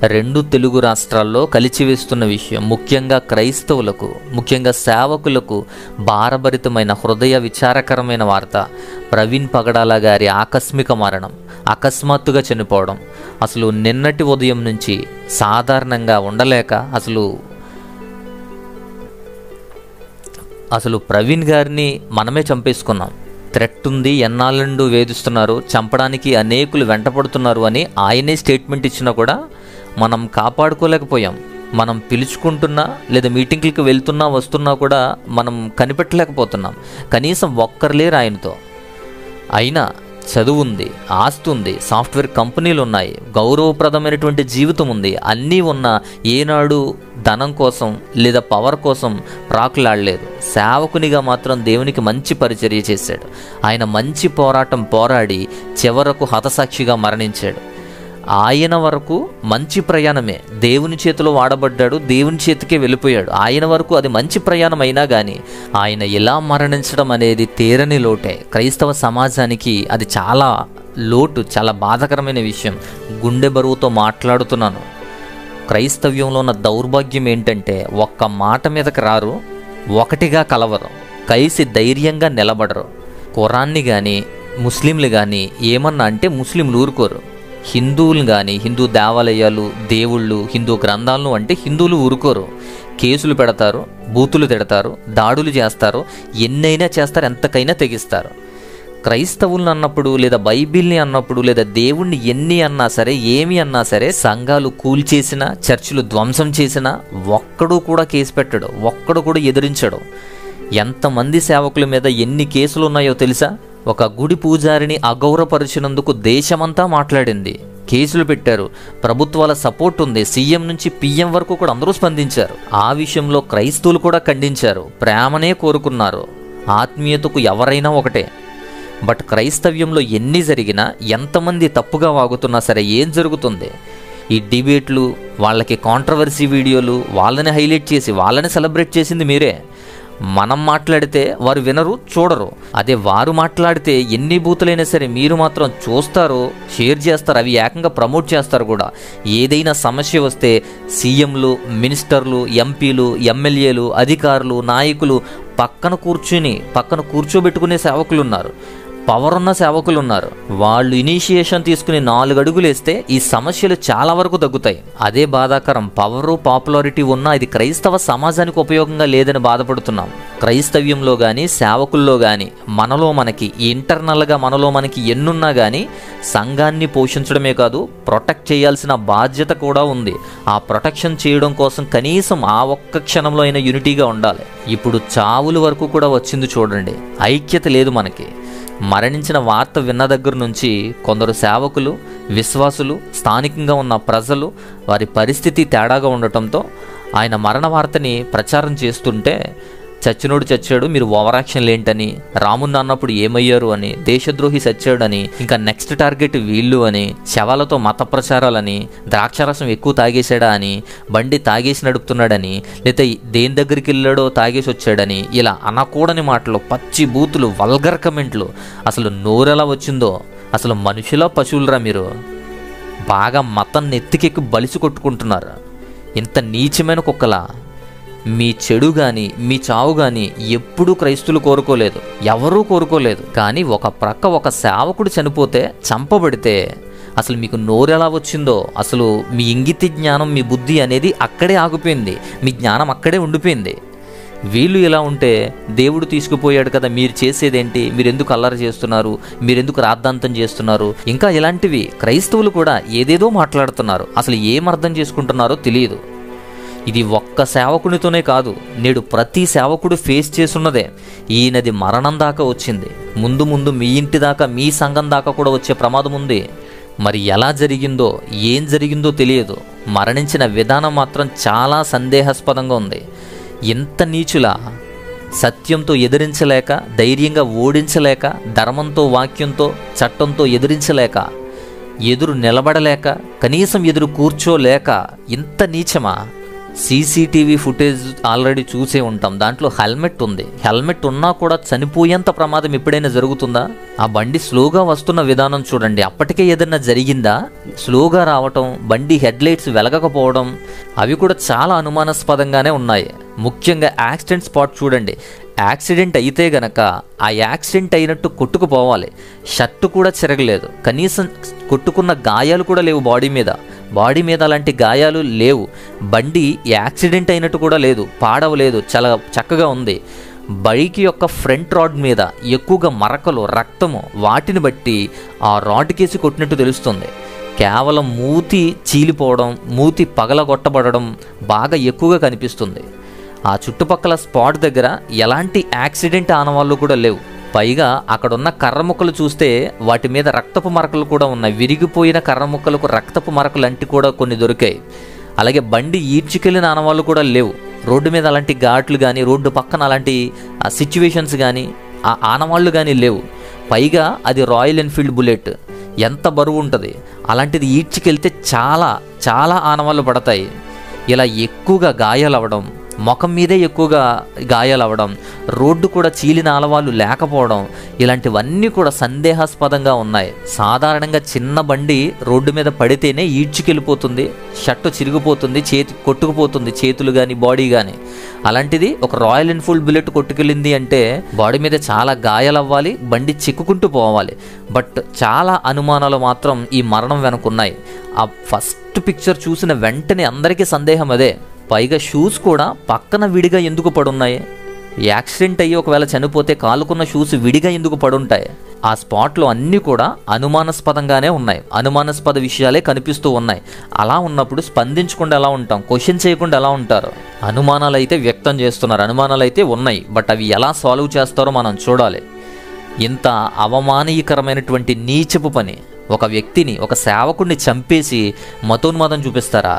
రెండు తెలుగు రాష్ట్రాల్లో కలిచివేస్తున్న విషయం, ముఖ్యంగా క్రైస్తవులకు, ముఖ్యంగా సేవకులకు భారభరితమైన హృదయ విచారకరమైన వార్త. ప్రవీణ్ పగడాల గారి ఆకస్మిక మరణం, అకస్మాత్తుగా చనిపోవడం. అసలు నిన్నటి ఉదయం నుంచి సాధారణంగా ఉండలేక అసలు ప్రవీణ్ గారిని మనమే చంపేసుకున్నాం. థ్రెట్ ఉంది, ఎన్నాళ్ళండు వేధిస్తున్నారు, చంపడానికి అనేకులు వెంటపడుతున్నారు అని ఆయనే స్టేట్మెంట్ ఇచ్చినా కూడా మనం కాపాడుకోలేకపోయాం. మనం పిలుచుకుంటున్నా లేదా మీటింగ్లకు వెళ్తున్నా వస్తున్నా కూడా మనం కనిపెట్టలేకపోతున్నాం. కనీసం ఒక్కరు లేరు ఆయనతో. అయినా చదువు ఉంది, ఆస్తి ఉంది, సాఫ్ట్వేర్ కంపెనీలు ఉన్నాయి, గౌరవప్రదమైనటువంటి జీవితం ఉంది. అన్నీ ఉన్న ఏనాడు ధనం కోసం లేదా పవర్ కోసం ప్రాకులాడలేదు. సేవకునిగా మాత్రం దేవునికి మంచి పరిచర్య చేశాడు. ఆయన మంచి పోరాటం పోరాడి చివరకు హతసాక్షిగా మరణించాడు. ఆయన వరకు మంచి ప్రయాణమే, దేవుని చేతిలో వాడబడ్డాడు, దేవుని చేతికే వెళ్ళిపోయాడు. ఆయన వరకు అది మంచి ప్రయాణం అయినా కానీ ఆయన ఇలా మరణించడం అనేది తీరని లోటే. క్రైస్తవ సమాజానికి అది చాలా లోటు, చాలా బాధాకరమైన విషయం. గుండె బరువుతో మాట్లాడుతున్నాను. క్రైస్తవ్యంలో ఉన్న దౌర్భాగ్యం ఏంటంటే ఒక్క మాట మీదకి రారు, ఒకటిగా కలవరు, కలిసి ధైర్యంగా నిలబడరు. ఖురాన్ని కానీ ముస్లింలు కానీ ఏమన్నా అంటే ముస్లింలు ఊరుకోరు. హిందువులు కానీ, హిందూ దేవాలయాలు, దేవుళ్ళు, హిందూ గ్రంథాలను అంటే హిందువులు ఊరుకోరు. కేసులు పెడతారు, బూతులు తిడతారు, దాడులు చేస్తారు, ఎన్నైనా చేస్తారు, ఎంతకైనా తెగిస్తారు. క్రైస్తవులను అన్నప్పుడు లేదా బైబిల్ని అన్నప్పుడు లేదా దేవుణ్ణి ఎన్ని అన్నా సరే, ఏమి అన్నా సరే, సంఘాలు కూల్చేసినా, చర్చిలు ధ్వంసం చేసినా ఒక్కడు కూడా కేసు పెట్టడు, ఒక్కడు కూడా ఎదిరించడు. ఎంతమంది సేవకుల మీద ఎన్ని కేసులు ఉన్నాయో తెలుసా? ఒక గుడి పూజారిని అగౌరవపరిచినందుకు దేశమంతా మాట్లాడింది, కేసులు పెట్టారు. ప్రభుత్వాల సపోర్ట్ ఉంది, సీఎం నుంచి పీఎం వరకు కూడా అందరూ స్పందించారు. ఆ విషయంలో క్రైస్తవులు కూడా ఖండించారు, ప్రేమనే కోరుకున్నారు. ఆత్మీయతకు ఎవరైనా ఒకటే. బట్ క్రైస్తవ్యంలో ఎన్ని జరిగినా, ఎంతమంది తప్పుగా వాగుతున్నా సరే ఏం జరుగుతుంది? ఈ డిబేట్లు, వాళ్ళకి కాంట్రవర్సీ వీడియోలు, వాళ్ళని హైలైట్ చేసి వాళ్ళని సెలబ్రేట్ చేసింది మీరే. మనం మాట్లాడితే వారు వినరు, చూడరు. అదే వారు మాట్లాడితే ఎన్ని బూతులైనా సరే మీరు మాత్రం చూస్తారు, షేర్ చేస్తారు, అవి ఏకంగా ప్రమోట్ చేస్తారు కూడా. ఏదైనా సమస్య వస్తే సీఎంలు, మినిస్టర్లు, ఎంపీలు, ఎమ్మెల్యేలు, అధికారులు, నాయకులు పక్కన కూర్చోబెట్టుకునే సేవకులు ఉన్నారు, పవర్ ఉన్న సేవకులు ఉన్నారు. వాళ్ళు ఇనిషియేషన్ తీసుకుని 4 అడుగులు వేస్తే ఈ సమస్యలు చాలా వరకు తగ్గుతాయి. అదే బాధాకరం. పవరు, పాపులారిటీ ఉన్నా ఇది క్రైస్తవ సమాజానికి ఉపయోగంగా లేదని బాధపడుతున్నాం. క్రైస్తవ్యంలో కానీ సేవకుల్లో కానీ మనకి ఇంటర్నల్గా మనకి ఎన్నున్నా కానీ సంఘాన్ని పోషించడమే కాదు, ప్రొటెక్ట్ చేయాల్సిన బాధ్యత కూడా ఉంది. ఆ ప్రొటెక్షన్ చేయడం కోసం కనీసం ఆ ఒక్క క్షణంలో అయినా యూనిటీగా ఉండాలి. ఇప్పుడు చావుల వరకు కూడా వచ్చింది చూడండి. ఐక్యత లేదు మనకి. మరణించిన వార్త విన్న దగ్గర నుంచి కొందరు సేవకులు, విశ్వాసులు, స్థానికంగా ఉన్న ప్రజలు వారి పరిస్థితి తేడాగా ఉండటంతో ఆయన మరణ వార్తని ప్రచారం చేస్తుంటే చచ్చినోడు చచ్చాడు, మీరు ఓవరాక్షన్లు ఏంటని, రామున్న అన్నప్పుడు ఏమయ్యారు అని, దేశద్రోహి చచ్చాడని, ఇంకా నెక్స్ట్ టార్గెట్ వీళ్ళు అని, శవాలతో మత ప్రచారాలని, ద్రాక్షారసం ఎక్కువ తాగేశాడా అని, బండి తాగేసి నడుపుతున్నాడని, లేదా దేని దగ్గరికి వెళ్ళాడో తాగేసి వచ్చాడని, ఇలా అనకూడని మాటలు, పచ్చి బూతులు, వల్గర్ కమెంట్లు. అసలు నోరెలా వచ్చిందో? అసలు మనుషులా పశువులరా మీరు? బాగా మతం నెత్తికెక్కి బలిసి కొట్టుకుంటున్నారు. ఇంత నీచమైన కుక్కలా? మీ చెడు కానీ మీ చావు కానీ ఎప్పుడూ క్రైస్తువులు కోరుకోలేదు, ఎవరూ కోరుకోలేదు. కానీ ఒక ప్రక్క ఒక సేవకుడు చనిపోతే, చంపబడితే అసలు మీకు నోరెలా వచ్చిందో? అసలు మీ ఇంగిత జ్ఞానం, మీ బుద్ధి అనేది అక్కడే ఆగిపోయింది, మీ జ్ఞానం అక్కడే ఉండిపోయింది. వీళ్ళు ఇలా ఉంటే దేవుడు తీసుకుపోయాడు కదా, మీరు చేసేదేంటి? మీరెందుకు అల్లరి చేస్తున్నారు? మీరెందుకు రాద్ధాంతం చేస్తున్నారు? ఇంకా ఇలాంటివి క్రైస్తవులు కూడా ఏదేదో మాట్లాడుతున్నారు. అసలు ఏం అర్థం చేసుకుంటున్నారో తెలియదు. ఇది ఒక్క సేవకునితోనే కాదు, నేడు ప్రతి సేవకుడు ఫేస్ చేస్తున్నదే. ఈయనది మరణం దాకా వచ్చింది, ముందు ముందు మీ ఇంటి దాకా, మీ సంఘం దాకా కూడా వచ్చే ప్రమాదం ఉంది. మరి ఎలా జరిగిందో, ఏం జరిగిందో తెలియదు. మరణించిన విధానం మాత్రం చాలా సందేహాస్పదంగా ఉంది. ఎంత నీచులా! సత్యంతో ఎదిరించలేక, ధైర్యంగా ఓడించలేక, ధర్మంతో, వాక్యంతో, చట్టంతో ఎదిరించలేక, ఎదురు నిలబడలేక, కనీసం ఎదురు కూర్చోలేక, ఇంత నీచమా? సీసీటీవీ ఫుటేజ్ ఆల్రెడీ చూసే ఉంటాం. దాంట్లో హెల్మెట్ ఉంది. హెల్మెట్ ఉన్నా కూడా చనిపోయేంత ప్రమాదం ఎప్పుడైనా జరుగుతుందా? ఆ బండి స్లోగా వస్తున్న విధానం చూడండి. అప్పటికే ఏదైనా జరిగిందా? స్లోగా రావటం, బండి హెడ్లైట్స్ వెలగకపోవడం, అవి కూడా చాలా అనుమానాస్పదంగానే ఉన్నాయి. ముఖ్యంగా యాక్సిడెంట్ స్పాట్ చూడండి. యాక్సిడెంట్ అయితే గనక ఆ యాక్సిడెంట్ అయినట్టు కొట్టుకుపోవాలి. షర్టు కూడా చెరగలేదు, కనీసం కొట్టుకున్న గాయాలు కూడా లేవు బాడీ మీద అలాంటి గాయాలు లేవు. బండి యాక్సిడెంట్ అయినట్టు కూడా లేదు, పాడవలేదు, చాలా చక్కగా ఉంది. బైక్ యొక్క ఫ్రంట్ రాడ్ మీద ఎక్కువగా మరకలు, రక్తము, వాటిని బట్టి ఆ రాడ్ కేసి కొట్టినట్టు తెలుస్తుంది. కేవలం మూతి చీలిపోవడం, మూతి పగలగొట్టబడడం బాగా ఎక్కువగా కనిపిస్తుంది. ఆ చుట్టుపక్కల స్పాట్ దగ్గర ఎలాంటి యాక్సిడెంట్ ఆనవాళ్ళు కూడా లేవు. పైగా అక్కడున్న కర్ర ముక్కలు చూస్తే వాటి మీద రక్తపు మరకలు కూడా ఉన్నాయి. విరిగిపోయిన కర్ర ముక్కలకు రక్తపు మరకలు అంటి కూడా కొన్ని దొరికాయి. అలాగే బండి ఈడ్చుకెళ్ళిన ఆనవాళ్ళు కూడా లేవు. రోడ్డు మీద అలాంటి ఘాట్లు కానీ, రోడ్డు పక్కన అలాంటి సిచ్యువేషన్స్ కానీ, ఆ ఆనవాళ్ళు కానీ లేవు. పైగా అది రాయల్ ఎన్ఫీల్డ్ బుల్లెట్, ఎంత బరువు ఉంటుంది. అలాంటిది ఈడ్చుకెళ్తే చాలా చాలా ఆనవాళ్ళు పడతాయి. ఇలా ఎక్కువగా గాయాలు అవ్వడం, ముఖం మీదే ఎక్కువగా గాయాలు అవ్వడం, రోడ్డు కూడా చీలిన ఆనవాళ్ళు లేకపోవడం, ఇలాంటివన్నీ కూడా సందేహాస్పదంగా ఉన్నాయి. సాధారణంగా చిన్న బండి రోడ్డు మీద పడితేనే ఈడ్చుకెళ్ళిపోతుంది, షర్టు చిరిగిపోతుంది, చేతి కొట్టుకుపోతుంది, చేతులు కానీ బాడీ కానీ. అలాంటిది ఒక రాయల్ ఎన్ఫీల్డ్ బుల్లెట్ కొట్టుకెళ్ళింది అంటే బాడీ మీద చాలా గాయాలు అవ్వాలి, బండి చిక్కుకుంటూ పోవాలి. బట్ చాలా అనుమానాలు మాత్రం ఈ మరణం వెనుకున్నాయి. ఆ ఫస్ట్ పిక్చర్ చూసిన వెంటనే అందరికీ సందేహం అదే. పైగా షూస్ కూడా పక్కన విడిగా ఎందుకు పడున్నాయి? యాక్సిడెంట్ అయ్యి ఒకవేళ చనిపోతే కాలుకున్న షూస్ విడిగా ఎందుకు పడుంటాయి? ఆ స్పాట్లో అన్నీ కూడా అనుమానాస్పదంగానే ఉన్నాయి. అనుమానాస్పద విషయాలే కనిపిస్తూ ఉన్నాయి. అలా ఉన్నప్పుడు స్పందించకుండా ఎలా ఉంటాం? క్వశ్చన్ చేయకుండా ఎలా ఉంటారు? అనుమానాలు అయితే వ్యక్తం చేస్తున్నారు, అనుమానాలు అయితే ఉన్నాయి. బట్ అవి ఎలా సాల్వ్ చేస్తారో మనం చూడాలి. ఇంత అవమానీయకరమైనటువంటి నీచపు పని, ఒక వ్యక్తిని, ఒక సేవకుడిని చంపేసి మతోన్మాదం చూపిస్తారా?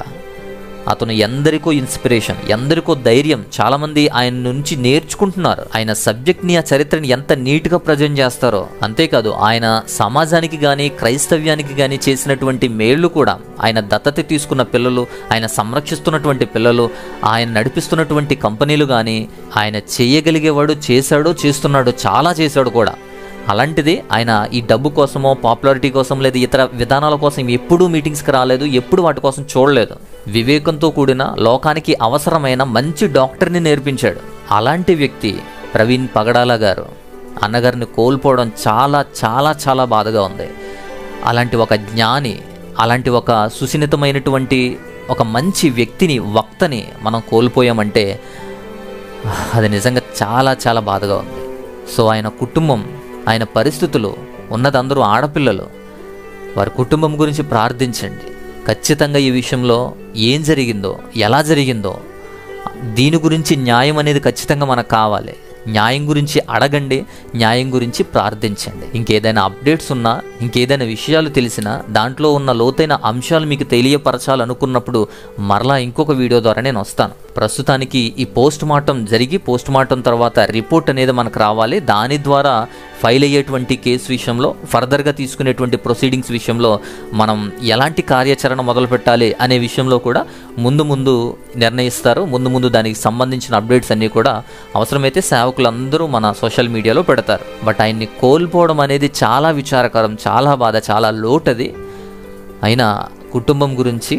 అతను ఎందరికో ఇన్స్పిరేషన్, ఎందరికో ధైర్యం. చాలామంది ఆయన నుంచి నేర్చుకుంటున్నారు. ఆయన సబ్జెక్ట్ని, ఆ చరిత్రని ఎంత నీట్గా ప్రజెంట్ చేస్తారో. అంతేకాదు ఆయన సమాజానికి కానీ, క్రైస్తవ్యానికి కానీ చేసినటువంటి మేళ్లు కూడా, ఆయన దత్తత తీసుకున్న పిల్లలు, ఆయన సంరక్షిస్తున్నటువంటి పిల్లలు, ఆయన నడిపిస్తున్నటువంటి కంపెనీలు కానీ, ఆయన చేయగలిగేవాడు చేశాడు, చేస్తున్నాడు, చాలా చేశాడు కూడా. అలాంటిది ఆయన ఈ డబ్బు కోసమో, పాపులారిటీ కోసం, లేదా ఇతర విధానాల కోసం ఎప్పుడూ మీటింగ్స్కి రాలేదు, ఎప్పుడు వాటి కోసం చూడలేదు. వివేకంతో కూడిన, లోకానికి అవసరమైన మంచి డాక్టర్ని నేర్పించాడు. అలాంటి వ్యక్తి ప్రవీణ్ పగడాల గారు అన్నగారిని కోల్పోవడం చాలా చాలా చాలా బాధగా ఉంది. అలాంటి ఒక జ్ఞాని, అలాంటి ఒక సున్నితమైనటువంటి ఒక మంచి వ్యక్తిని, వక్తని మనం కోల్పోయామంటే అది నిజంగా చాలా చాలా బాధగా ఉంది. సో ఆయన కుటుంబం, ఆయన పరిస్థితులు, ఉన్నదందరూ ఆడపిల్లలు, వారి కుటుంబం గురించి ప్రార్థించండి. ఖచ్చితంగా ఈ విషయంలో ఏం జరిగిందో, ఎలా జరిగిందో, దీని గురించి న్యాయం అనేది ఖచ్చితంగా మనకు కావాలి. న్యాయం గురించి అడగండి, న్యాయం గురించి ప్రార్థించండి. ఇంకేదైనా అప్డేట్స్ ఉన్నా, ఇంకేదైనా విషయాలు తెలిసినా, దాంట్లో ఉన్న లోతైన అంశాలు మీకు తెలియపరచాలనుకున్నప్పుడు మరలా ఇంకొక వీడియో ద్వారా నేను వస్తాను. ప్రస్తుతానికి ఈ పోస్ట్ మార్టం జరిగి, పోస్ట్ మార్టం తర్వాత రిపోర్ట్ అనేది మనకు రావాలి. దాని ద్వారా ఫైల్ అయ్యేటువంటి కేసు విషయంలో, ఫర్దర్గా తీసుకునేటువంటి ప్రొసీడింగ్స్ విషయంలో మనం ఎలాంటి కార్యాచరణ మొదలు పెట్టాలి అనే విషయంలో కూడా ముందు నిర్ణయిస్తారు. ముందు దానికి సంబంధించిన అప్డేట్స్ అన్నీ కూడా అవసరమైతే సేవకులందరూ మన సోషల్ మీడియాలో పెడతారు. బట్ ఆయన్ని కోల్పోవడం అనేది చాలా విచారకరం, చాలా బాధ, చాలా లోటది. అయినా కుటుంబం గురించి,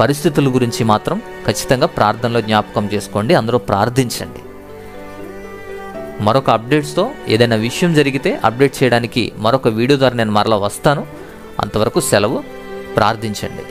పరిస్థితుల గురించి మాత్రం ఖచ్చితంగా ప్రార్థనలో జ్ఞాపకం చేసుకోండి. అందరూ ప్రార్థించండి. మరొక అప్డేట్స్తో ఏదైనా విషయం జరిగితే అప్డేట్ చేయడానికి మరొక వీడియో ద్వారా నేను మరలా వస్తాను. అంతవరకు సెలవు. ప్రార్థించండి.